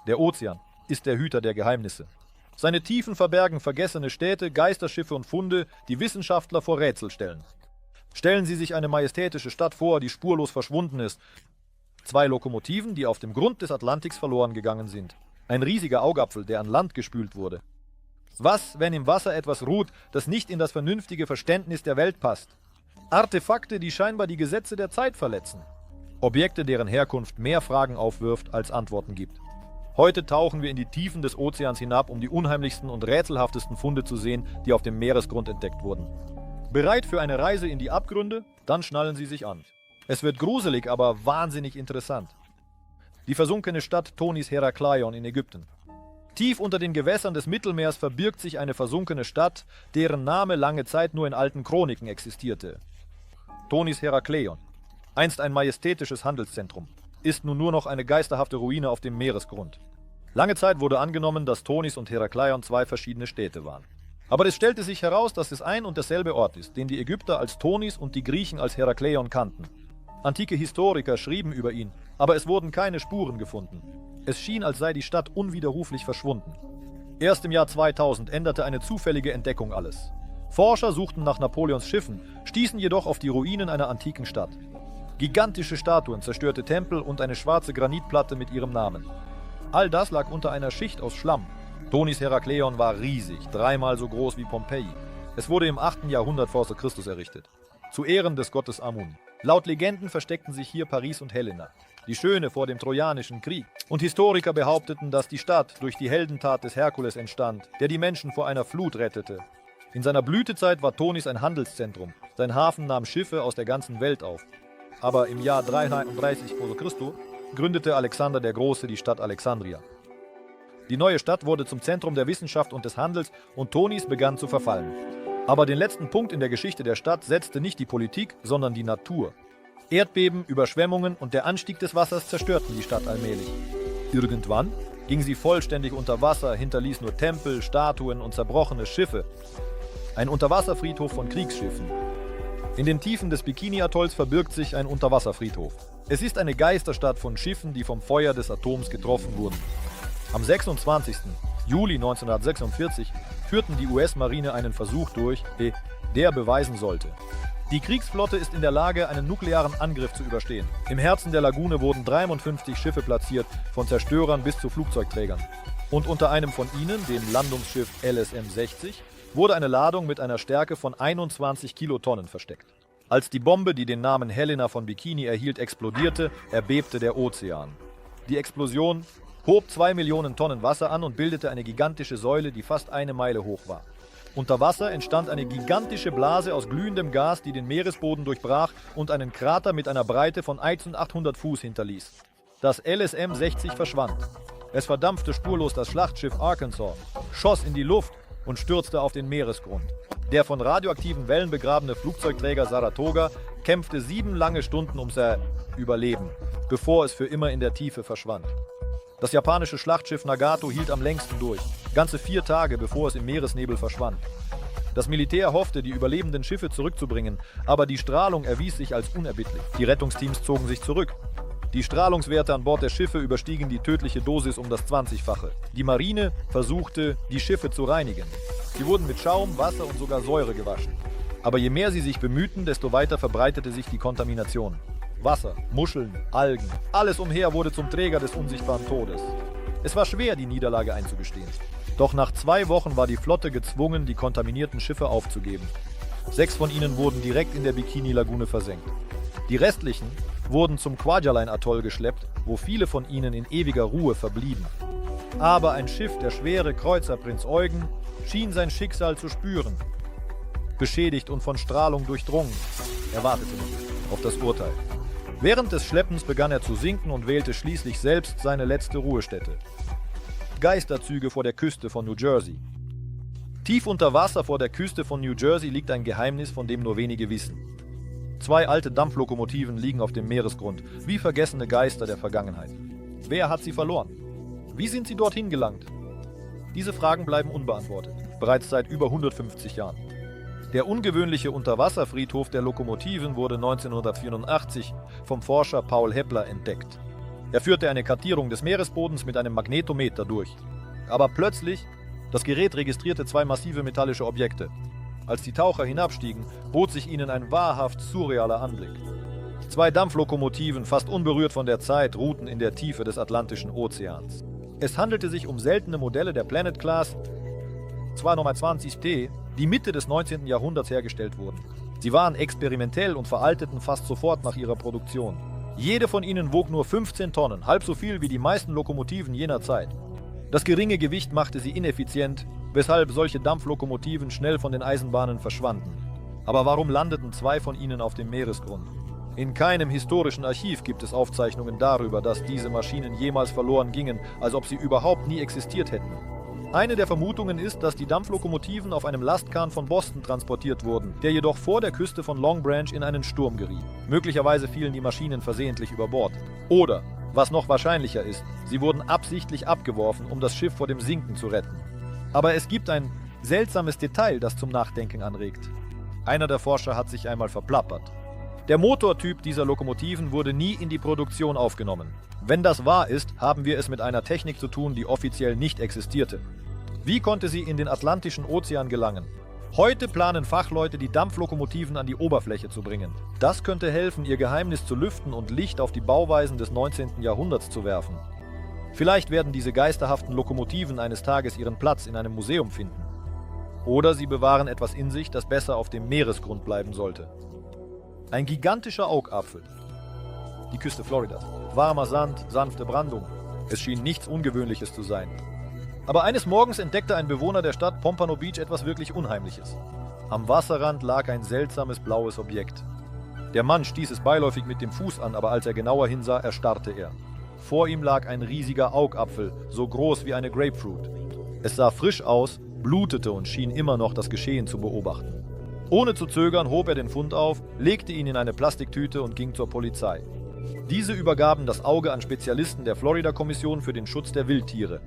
Der Ozean ist der Hüter der Geheimnisse. Seine Tiefen verbergen vergessene Städte, Geisterschiffe und Funde, die Wissenschaftler vor Rätsel stellen. Stellen Sie sich eine majestätische Stadt vor, die spurlos verschwunden ist. 2 Lokomotiven, die auf dem Grund des Atlantiks verloren gegangen sind. Ein riesiger Augapfel, der an Land gespült wurde. Was, wenn im Wasser etwas ruht, das nicht in das vernünftige Verständnis der Welt passt? Artefakte, die scheinbar die Gesetze der Zeit verletzen. Objekte, deren Herkunft mehr Fragen aufwirft, als Antworten gibt. Heute tauchen wir in die Tiefen des Ozeans hinab, um die unheimlichsten und rätselhaftesten Funde zu sehen, die auf dem Meeresgrund entdeckt wurden. Bereit für eine Reise in die Abgründe? Dann schnallen Sie sich an. Es wird gruselig, aber wahnsinnig interessant. Die versunkene Stadt Thonis Herakleion in Ägypten. Tief unter den Gewässern des Mittelmeers verbirgt sich eine versunkene Stadt, deren Name lange Zeit nur in alten Chroniken existierte. Thonis Herakleion, einst ein majestätisches Handelszentrum, ist nun nur noch eine geisterhafte Ruine auf dem Meeresgrund. Lange Zeit wurde angenommen, dass Thonis und Herakleion 2 verschiedene Städte waren. Aber es stellte sich heraus, dass es ein und derselbe Ort ist, den die Ägypter als Thonis und die Griechen als Herakleion kannten. Antike Historiker schrieben über ihn, aber es wurden keine Spuren gefunden. Es schien, als sei die Stadt unwiderruflich verschwunden. Erst im Jahr 2000 änderte eine zufällige Entdeckung alles. Forscher suchten nach Napoleons Schiffen, stießen jedoch auf die Ruinen einer antiken Stadt. Gigantische Statuen, zerstörte Tempel und eine schwarze Granitplatte mit ihrem Namen. All das lag unter einer Schicht aus Schlamm. Thonis Herakleion war riesig, 3-mal so groß wie Pompeji. Es wurde im 8. Jahrhundert v. Chr. errichtet. Zu Ehren des Gottes Amun. Laut Legenden versteckten sich hier Paris und Helena, die Schöne vor dem Trojanischen Krieg. Und Historiker behaupteten, dass die Stadt durch die Heldentat des Herkules entstand, der die Menschen vor einer Flut rettete. In seiner Blütezeit war Thonis ein Handelszentrum. Sein Hafen nahm Schiffe aus der ganzen Welt auf. Aber im Jahr 331 v. Chr. gründete Alexander der Große die Stadt Alexandria. Die neue Stadt wurde zum Zentrum der Wissenschaft und des Handels und Thonis begann zu verfallen. Aber den letzten Punkt in der Geschichte der Stadt setzte nicht die Politik, sondern die Natur. Erdbeben, Überschwemmungen und der Anstieg des Wassers zerstörten die Stadt allmählich. Irgendwann ging sie vollständig unter Wasser, hinterließ nur Tempel, Statuen und zerbrochene Schiffe. Ein Unterwasserfriedhof von Kriegsschiffen. In den Tiefen des Bikini-Atolls verbirgt sich ein Unterwasserfriedhof. Es ist eine Geisterstadt von Schiffen, die vom Feuer des Atoms getroffen wurden. Am 26. Juli 1946 führten die US-Marine einen Versuch durch, der beweisen sollte: Die Kriegsflotte ist in der Lage, einen nuklearen Angriff zu überstehen. Im Herzen der Lagune wurden 53 Schiffe platziert, von Zerstörern bis zu Flugzeugträgern. Und unter einem von ihnen, dem Landungsschiff LSM-60, wurde eine Ladung mit einer Stärke von 21 Kilotonnen versteckt. Als die Bombe, die den Namen Helena von Bikini erhielt, explodierte, erbebte der Ozean. Die Explosion hob 2 Millionen Tonnen Wasser an und bildete eine gigantische Säule, die fast 1 Meile hoch war. Unter Wasser entstand eine gigantische Blase aus glühendem Gas, die den Meeresboden durchbrach und einen Krater mit einer Breite von 1800 Fuß hinterließ. Das LSM-60 verschwand. Es verdampfte spurlos das Schlachtschiff Arkansas, schoss in die Luft und stürzte auf den Meeresgrund. Der von radioaktiven Wellen begrabene Flugzeugträger Saratoga kämpfte 7 lange Stunden um sein Überleben, bevor es für immer in der Tiefe verschwand. Das japanische Schlachtschiff Nagato hielt am längsten durch, ganze 4 Tage, bevor es im Meeresnebel verschwand. Das Militär hoffte, die überlebenden Schiffe zurückzubringen, aber die Strahlung erwies sich als unerbittlich. Die Rettungsteams zogen sich zurück. Die Strahlungswerte an Bord der Schiffe überstiegen die tödliche Dosis um das 20-fache. Die Marine versuchte, die Schiffe zu reinigen. Sie wurden mit Schaum, Wasser und sogar Säure gewaschen. Aber je mehr sie sich bemühten, desto weiter verbreitete sich die Kontamination. Wasser, Muscheln, Algen, alles umher wurde zum Träger des unsichtbaren Todes. Es war schwer, die Niederlage einzugestehen. Doch nach 2 Wochen war die Flotte gezwungen, die kontaminierten Schiffe aufzugeben. 6 von ihnen wurden direkt in der Bikini-Lagune versenkt. Die restlichen wurden zum Kwajalein-Atoll geschleppt, wo viele von ihnen in ewiger Ruhe verblieben. Aber ein Schiff, der schwere Kreuzer Prinz Eugen, schien sein Schicksal zu spüren. Beschädigt und von Strahlung durchdrungen, er wartete nicht auf das Urteil. Während des Schleppens begann er zu sinken und wählte schließlich selbst seine letzte Ruhestätte. Geisterzüge vor der Küste von New Jersey. Tief unter Wasser vor der Küste von New Jersey liegt ein Geheimnis, von dem nur wenige wissen. 2 alte Dampflokomotiven liegen auf dem Meeresgrund, wie vergessene Geister der Vergangenheit. Wer hat sie verloren? Wie sind sie dorthin gelangt? Diese Fragen bleiben unbeantwortet, bereits seit über 150 Jahren. Der ungewöhnliche Unterwasserfriedhof der Lokomotiven wurde 1984 vom Forscher Paul Hepler entdeckt. Er führte eine Kartierung des Meeresbodens mit einem Magnetometer durch. Aber plötzlich, das Gerät registrierte zwei massive metallische Objekte. Als die Taucher hinabstiegen, bot sich ihnen ein wahrhaft surrealer Anblick. Zwei Dampflokomotiven, fast unberührt von der Zeit, ruhten in der Tiefe des Atlantischen Ozeans. Es handelte sich um seltene Modelle der Planet Class 220T, die Mitte des 19. Jahrhunderts hergestellt wurden. Sie waren experimentell und veralteten fast sofort nach ihrer Produktion. Jede von ihnen wog nur 15 Tonnen, halb so viel wie die meisten Lokomotiven jener Zeit. Das geringe Gewicht machte sie ineffizient, weshalb solche Dampflokomotiven schnell von den Eisenbahnen verschwanden. Aber warum landeten zwei von ihnen auf dem Meeresgrund? In keinem historischen Archiv gibt es Aufzeichnungen darüber, dass diese Maschinen jemals verloren gingen, als ob sie überhaupt nie existiert hätten. Eine der Vermutungen ist, dass die Dampflokomotiven auf einem Lastkahn von Boston transportiert wurden, der jedoch vor der Küste von Long Branch in einen Sturm geriet. Möglicherweise fielen die Maschinen versehentlich über Bord. Oder, was noch wahrscheinlicher ist, sie wurden absichtlich abgeworfen, um das Schiff vor dem Sinken zu retten. Aber es gibt ein seltsames Detail, das zum Nachdenken anregt. Einer der Forscher hat sich einmal verplappert. Der Motortyp dieser Lokomotiven wurde nie in die Produktion aufgenommen. Wenn das wahr ist, haben wir es mit einer Technik zu tun, die offiziell nicht existierte. Wie konnte sie in den Atlantischen Ozean gelangen? Heute planen Fachleute, die Dampflokomotiven an die Oberfläche zu bringen. Das könnte helfen, ihr Geheimnis zu lüften und Licht auf die Bauweisen des 19. Jahrhunderts zu werfen. Vielleicht werden diese geisterhaften Lokomotiven eines Tages ihren Platz in einem Museum finden. Oder sie bewahren etwas in sich, das besser auf dem Meeresgrund bleiben sollte. Ein gigantischer Augapfel. Die Küste Floridas. Warmer Sand, sanfte Brandung. Es schien nichts Ungewöhnliches zu sein. Aber eines Morgens entdeckte ein Bewohner der Stadt Pompano Beach etwas wirklich Unheimliches. Am Wasserrand lag ein seltsames blaues Objekt. Der Mann stieß es beiläufig mit dem Fuß an, aber als er genauer hinsah, erstarrte er. Vor ihm lag ein riesiger Augapfel, so groß wie eine Grapefruit. Es sah frisch aus, blutete und schien immer noch das Geschehen zu beobachten. Ohne zu zögern hob er den Fund auf, legte ihn in eine Plastiktüte und ging zur Polizei. Diese übergaben das Auge an Spezialisten der Florida-Kommission für den Schutz der Wildtiere.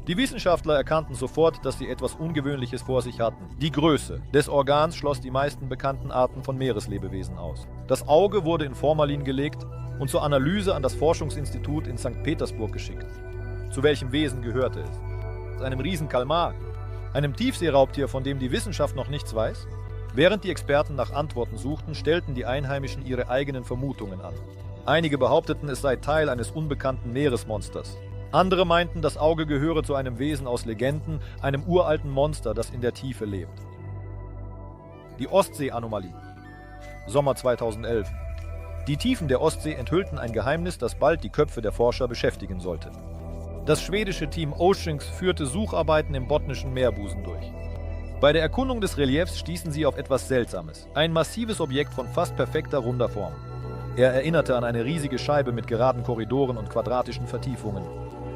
Die Wissenschaftler erkannten sofort, dass sie etwas Ungewöhnliches vor sich hatten. Die Größe des Organs schloss die meisten bekannten Arten von Meereslebewesen aus. Das Auge wurde in Formalin gelegt und zur Analyse an das Forschungsinstitut in St. Petersburg geschickt. Zu welchem Wesen gehörte es? Einem Riesenkalmar? Einem Tiefseeraubtier, von dem die Wissenschaft noch nichts weiß? Während die Experten nach Antworten suchten, stellten die Einheimischen ihre eigenen Vermutungen an. Einige behaupteten, es sei Teil eines unbekannten Meeresmonsters. Andere meinten, das Auge gehöre zu einem Wesen aus Legenden, einem uralten Monster, das in der Tiefe lebt. Die Ostsee-Anomalie. Sommer 2011. Die Tiefen der Ostsee enthüllten ein Geheimnis, das bald die Köpfe der Forscher beschäftigen sollte. Das schwedische Team Oceans führte Sucharbeiten im botnischen Meerbusen durch. Bei der Erkundung des Reliefs stießen sie auf etwas Seltsames. Ein massives Objekt von fast perfekter runder Form. Er erinnerte an eine riesige Scheibe mit geraden Korridoren und quadratischen Vertiefungen.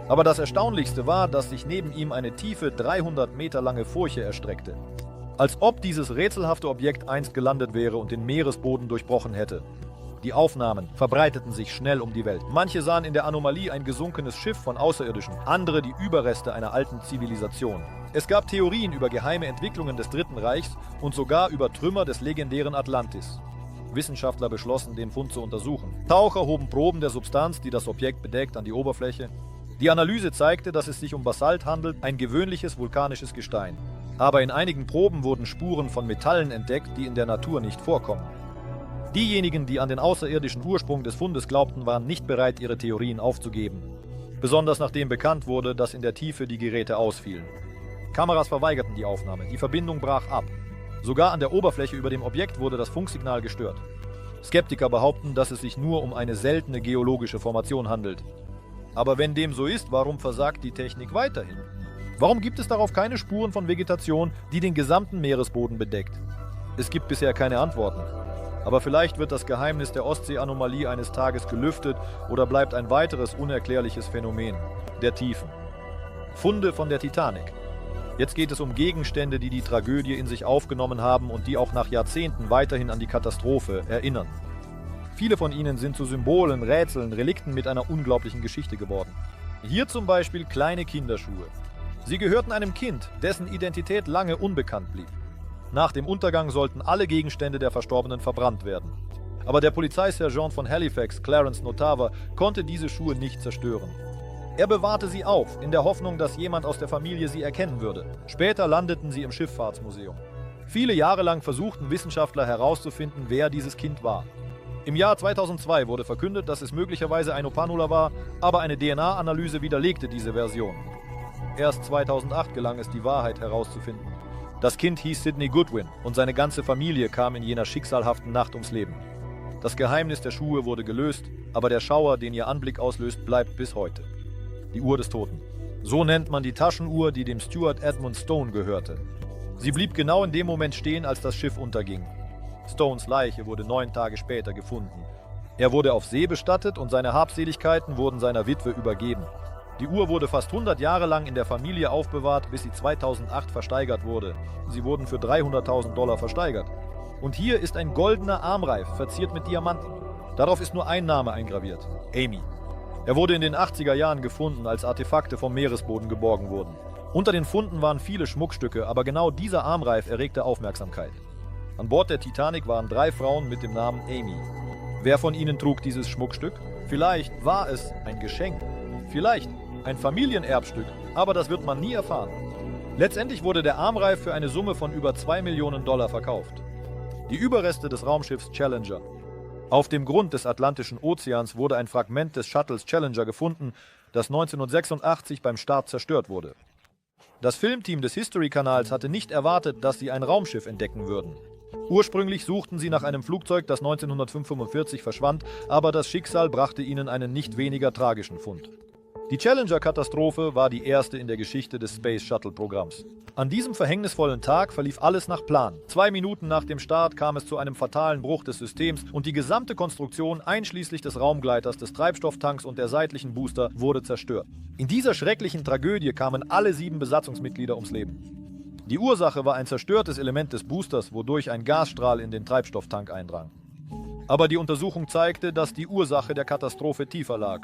Aber das Erstaunlichste war, dass sich neben ihm eine tiefe, 300 Meter lange Furche erstreckte. Als ob dieses rätselhafte Objekt einst gelandet wäre und den Meeresboden durchbrochen hätte. Die Aufnahmen verbreiteten sich schnell um die Welt. Manche sahen in der Anomalie ein gesunkenes Schiff von Außerirdischen, andere die Überreste einer alten Zivilisation. Es gab Theorien über geheime Entwicklungen des Dritten Reichs und sogar über Trümmer des legendären Atlantis. Wissenschaftler beschlossen, den Fund zu untersuchen. Taucher hoben Proben der Substanz, die das Objekt bedeckt, an die Oberfläche. Die Analyse zeigte, dass es sich um Basalt handelt, ein gewöhnliches vulkanisches Gestein. Aber in einigen Proben wurden Spuren von Metallen entdeckt, die in der Natur nicht vorkommen. Diejenigen, die an den außerirdischen Ursprung des Fundes glaubten, waren nicht bereit, ihre Theorien aufzugeben. Besonders nachdem bekannt wurde, dass in der Tiefe die Geräte ausfielen. Kameras verweigerten die Aufnahme, die Verbindung brach ab. Sogar an der Oberfläche über dem Objekt wurde das Funksignal gestört. Skeptiker behaupten, dass es sich nur um eine seltene geologische Formation handelt. Aber wenn dem so ist, warum versagt die Technik weiterhin? Warum gibt es darauf keine Spuren von Vegetation, die den gesamten Meeresboden bedeckt? Es gibt bisher keine Antworten. Aber vielleicht wird das Geheimnis der Ostsee-Anomalie eines Tages gelüftet oder bleibt ein weiteres unerklärliches Phänomen, der Tiefen. Funde von der Titanic. Jetzt geht es um Gegenstände, die die Tragödie in sich aufgenommen haben und die auch nach Jahrzehnten weiterhin an die Katastrophe erinnern. Viele von ihnen sind zu Symbolen, Rätseln, Relikten mit einer unglaublichen Geschichte geworden. Hier zum Beispiel kleine Kinderschuhe. Sie gehörten einem Kind, dessen Identität lange unbekannt blieb. Nach dem Untergang sollten alle Gegenstände der Verstorbenen verbrannt werden. Aber der Polizeisergeant von Halifax, Clarence Notawa, konnte diese Schuhe nicht zerstören. Er bewahrte sie auf, in der Hoffnung, dass jemand aus der Familie sie erkennen würde. Später landeten sie im Schifffahrtsmuseum. Viele Jahre lang versuchten Wissenschaftler herauszufinden, wer dieses Kind war. Im Jahr 2002 wurde verkündet, dass es möglicherweise ein Opanula war, aber eine DNA-Analyse widerlegte diese Version. Erst 2008 gelang es, die Wahrheit herauszufinden. Das Kind hieß Sidney Goodwin und seine ganze Familie kam in jener schicksalhaften Nacht ums Leben. Das Geheimnis der Schuhe wurde gelöst, aber der Schauer, den ihr Anblick auslöst, bleibt bis heute. Die Uhr des Toten. So nennt man die Taschenuhr, die dem Steward Edmund Stone gehörte. Sie blieb genau in dem Moment stehen, als das Schiff unterging. Stones Leiche wurde 9 Tage später gefunden. Er wurde auf See bestattet und seine Habseligkeiten wurden seiner Witwe übergeben. Die Uhr wurde fast 100 Jahre lang in der Familie aufbewahrt, bis sie 2008 versteigert wurde. Sie wurden für $300.000 versteigert. Und hier ist ein goldener Armreif, verziert mit Diamanten. Darauf ist nur ein Name eingraviert: Amy. Er wurde in den 80er Jahren gefunden, als Artefakte vom Meeresboden geborgen wurden. Unter den Funden waren viele Schmuckstücke, aber genau dieser Armreif erregte Aufmerksamkeit. An Bord der Titanic waren 3 Frauen mit dem Namen Amy. Wer von ihnen trug dieses Schmuckstück? Vielleicht war es ein Geschenk. Vielleicht ein Familienerbstück, aber das wird man nie erfahren. Letztendlich wurde der Armreif für eine Summe von über $2 Millionen verkauft. Die Überreste des Raumschiffs Challenger. Auf dem Grund des Atlantischen Ozeans wurde ein Fragment des Shuttles Challenger gefunden, das 1986 beim Start zerstört wurde. Das Filmteam des History-Kanals hatte nicht erwartet, dass sie ein Raumschiff entdecken würden. Ursprünglich suchten sie nach einem Flugzeug, das 1945 verschwand, aber das Schicksal brachte ihnen einen nicht weniger tragischen Fund. Die Challenger-Katastrophe war die erste in der Geschichte des Space Shuttle-Programms. An diesem verhängnisvollen Tag verlief alles nach Plan. 2 Minuten nach dem Start kam es zu einem fatalen Bruch des Systems und die gesamte Konstruktion, einschließlich des Raumgleiters, des Treibstofftanks und der seitlichen Booster, wurde zerstört. In dieser schrecklichen Tragödie kamen alle 7 Besatzungsmitglieder ums Leben. Die Ursache war ein zerstörtes Element des Boosters, wodurch ein Gasstrahl in den Treibstofftank eindrang. Aber die Untersuchung zeigte, dass die Ursache der Katastrophe tiefer lag.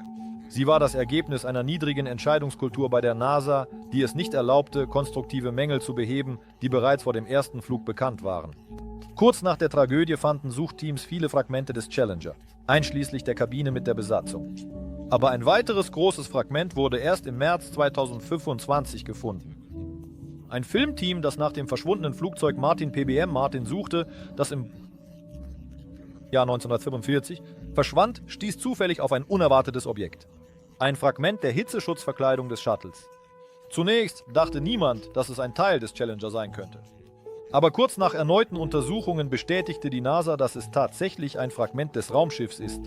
Sie war das Ergebnis einer niedrigen Entscheidungskultur bei der NASA, die es nicht erlaubte, konstruktive Mängel zu beheben, die bereits vor dem ersten Flug bekannt waren. Kurz nach der Tragödie fanden Suchteams viele Fragmente des Challenger, einschließlich der Kabine mit der Besatzung. Aber ein weiteres großes Fragment wurde erst im März 2025 gefunden. Ein Filmteam, das nach dem verschwundenen Flugzeug Martin PBM Martin suchte, das im Jahr 1945 verschwand, stieß zufällig auf ein unerwartetes Objekt. Ein Fragment der Hitzeschutzverkleidung des Shuttles. Zunächst dachte niemand, dass es ein Teil des Challenger sein könnte. Aber kurz nach erneuten Untersuchungen bestätigte die NASA, dass es tatsächlich ein Fragment des Raumschiffs ist.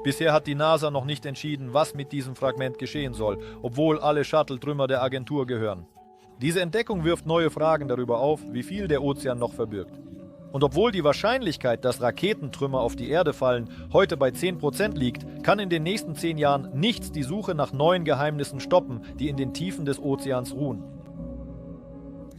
Bisher hat die NASA noch nicht entschieden, was mit diesem Fragment geschehen soll, obwohl alle Shuttle-Trümmer der Agentur gehören. Diese Entdeckung wirft neue Fragen darüber auf, wie viel der Ozean noch verbirgt. Und obwohl die Wahrscheinlichkeit, dass Raketentrümmer auf die Erde fallen, heute bei 10% liegt, kann in den nächsten 10 Jahren nichts die Suche nach neuen Geheimnissen stoppen, die in den Tiefen des Ozeans ruhen.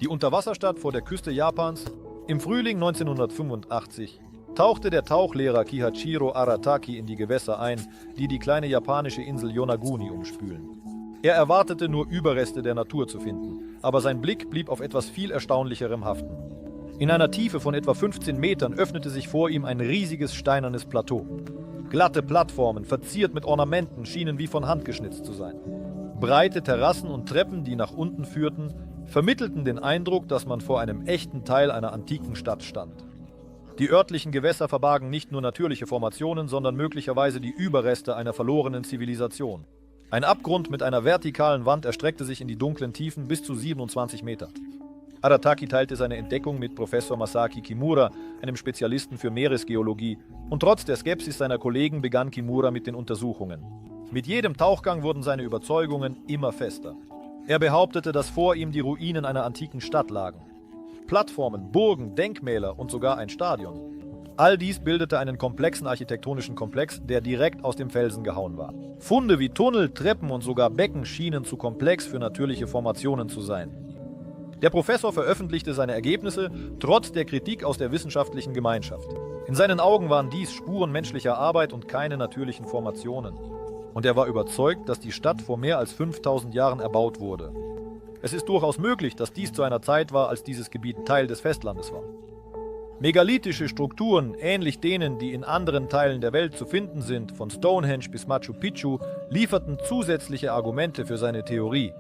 Die Unterwasserstadt vor der Küste Japans. Im Frühling 1985 tauchte der Tauchlehrer Kihachiro Arataki in die Gewässer ein, die die kleine japanische Insel Yonaguni umspülen. Er erwartete nur Überreste der Natur zu finden, aber sein Blick blieb auf etwas viel Erstaunlicherem haften. In einer Tiefe von etwa 15 Metern öffnete sich vor ihm ein riesiges steinernes Plateau. Glatte Plattformen, verziert mit Ornamenten, schienen wie von Hand geschnitzt zu sein. Breite Terrassen und Treppen, die nach unten führten, vermittelten den Eindruck, dass man vor einem echten Teil einer antiken Stadt stand. Die örtlichen Gewässer verbargen nicht nur natürliche Formationen, sondern möglicherweise die Überreste einer verlorenen Zivilisation. Ein Abgrund mit einer vertikalen Wand erstreckte sich in die dunklen Tiefen bis zu 27 Meter. Arataki teilte seine Entdeckung mit Professor Masaki Kimura, einem Spezialisten für Meeresgeologie, und trotz der Skepsis seiner Kollegen begann Kimura mit den Untersuchungen. Mit jedem Tauchgang wurden seine Überzeugungen immer fester. Er behauptete, dass vor ihm die Ruinen einer antiken Stadt lagen. Plattformen, Burgen, Denkmäler und sogar ein Stadion. All dies bildete einen komplexen architektonischen Komplex, der direkt aus dem Felsen gehauen war. Funde wie Tunnel, Treppen und sogar Becken schienen zu komplex für natürliche Formationen zu sein. Der Professor veröffentlichte seine Ergebnisse trotz der Kritik aus der wissenschaftlichen Gemeinschaft. In seinen Augen waren dies Spuren menschlicher Arbeit und keine natürlichen Formationen. Und er war überzeugt, dass die Stadt vor mehr als 5000 Jahren erbaut wurde. Es ist durchaus möglich, dass dies zu einer Zeit war, als dieses Gebiet Teil des Festlandes war. Megalithische Strukturen, ähnlich denen, die in anderen Teilen der Welt zu finden sind, von Stonehenge bis Machu Picchu, lieferten zusätzliche Argumente für seine Theorie.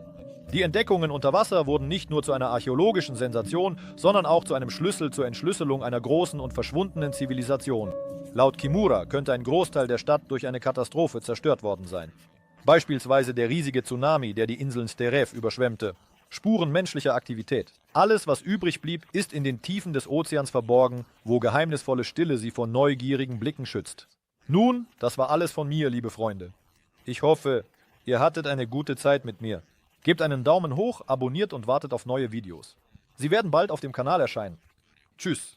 Die Entdeckungen unter Wasser wurden nicht nur zu einer archäologischen Sensation, sondern auch zu einem Schlüssel zur Entschlüsselung einer großen und verschwundenen Zivilisation. Laut Kimura könnte ein Großteil der Stadt durch eine Katastrophe zerstört worden sein. Beispielsweise der riesige Tsunami, der die Inseln Sterev überschwemmte. Spuren menschlicher Aktivität. Alles, was übrig blieb, ist in den Tiefen des Ozeans verborgen, wo geheimnisvolle Stille sie vor neugierigen Blicken schützt. Nun, das war alles von mir, liebe Freunde. Ich hoffe, ihr hattet eine gute Zeit mit mir. Gebt einen Daumen hoch, abonniert und wartet auf neue Videos. Sie werden bald auf dem Kanal erscheinen. Tschüss.